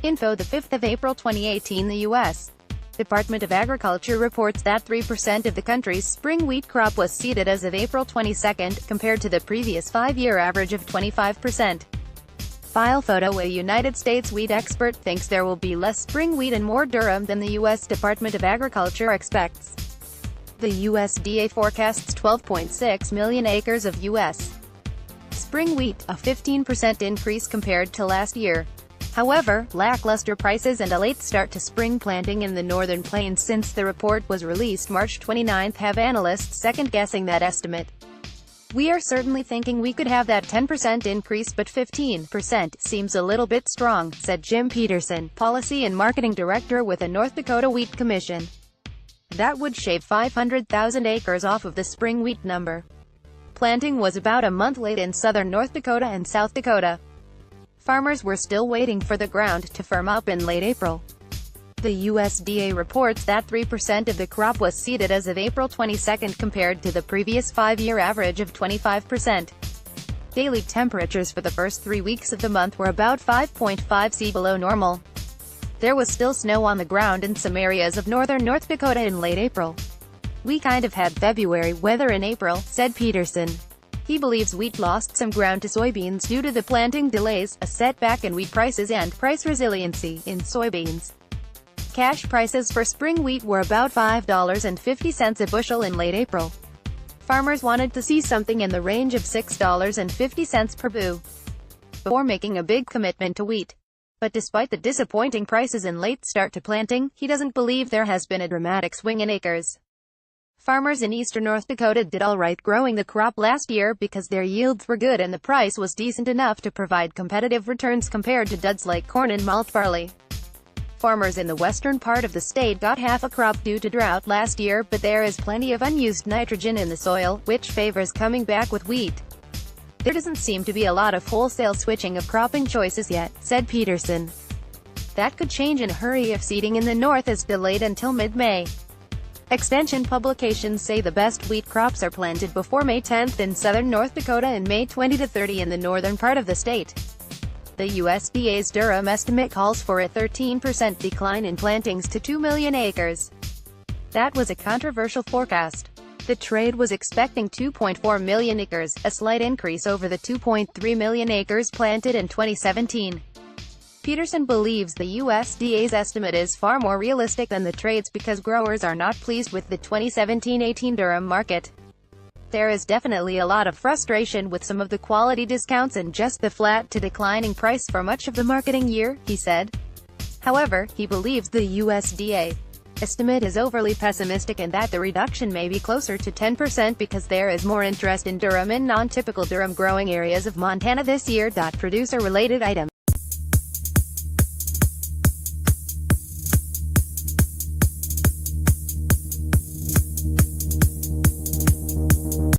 Info the 5th of April 2018. The U.S. Department of Agriculture reports that 3% of the country's spring wheat crop was seeded as of April 22, compared to the previous 5-year average of 25%. File photo. A United States wheat expert thinks there will be less spring wheat and more durum than the U.S. Department of Agriculture expects. The USDA forecasts 12.6 million acres of U.S. spring wheat, a 15% increase compared to last year. However, lackluster prices and a late start to spring planting in the northern plains since the report was released March 29 have analysts second-guessing that estimate. "We are certainly thinking we could have that 10% increase, but 15% seems a little bit strong," said Jim Peterson, Policy and Marketing Director with the North Dakota Wheat Commission. That would shave 500,000 acres off of the spring wheat number. Planting was about a month late in southern North Dakota and South Dakota. Farmers were still waiting for the ground to firm up in late April. The USDA reports that 3% of the crop was seeded as of April 22 compared to the previous 5-year average of 25%. Daily temperatures for the first 3 weeks of the month were about 5.5 C below normal. There was still snow on the ground in some areas of northern North Dakota in late April. "We kind of had February weather in April," said Peterson. He believes wheat lost some ground to soybeans due to the planting delays, a setback in wheat prices and price resiliency in soybeans. Cash prices for spring wheat were about $5.50 a bushel in late April. Farmers wanted to see something in the range of $6.50 per bu before making a big commitment to wheat. But despite the disappointing prices and late start to planting, he doesn't believe there has been a dramatic swing in acres. Farmers in eastern North Dakota did all right growing the crop last year because their yields were good and the price was decent enough to provide competitive returns compared to duds like corn and malt barley. Farmers in the western part of the state got half a crop due to drought last year, but there is plenty of unused nitrogen in the soil, which favors coming back with wheat. "There doesn't seem to be a lot of wholesale switching of cropping choices yet," said Peterson. "That could change in a hurry if seeding in the north is delayed until mid-May." Extension publications say the best wheat crops are planted before May 10 in southern North Dakota and May 20 to 30 in the northern part of the state. The USDA's durum estimate calls for a 13% decline in plantings to 2 million acres. That was a controversial forecast. The trade was expecting 2.4 million acres, a slight increase over the 2.3 million acres planted in 2017. Peterson believes the USDA's estimate is far more realistic than the trade's because growers are not pleased with the 2017-18 durum market. "There is definitely a lot of frustration with some of the quality discounts and just the flat to declining price for much of the marketing year," he said. However, he believes the USDA estimate is overly pessimistic and that the reduction may be closer to 10% because there is more interest in durum in non-typical durum growing areas of Montana this year. Producer-related item.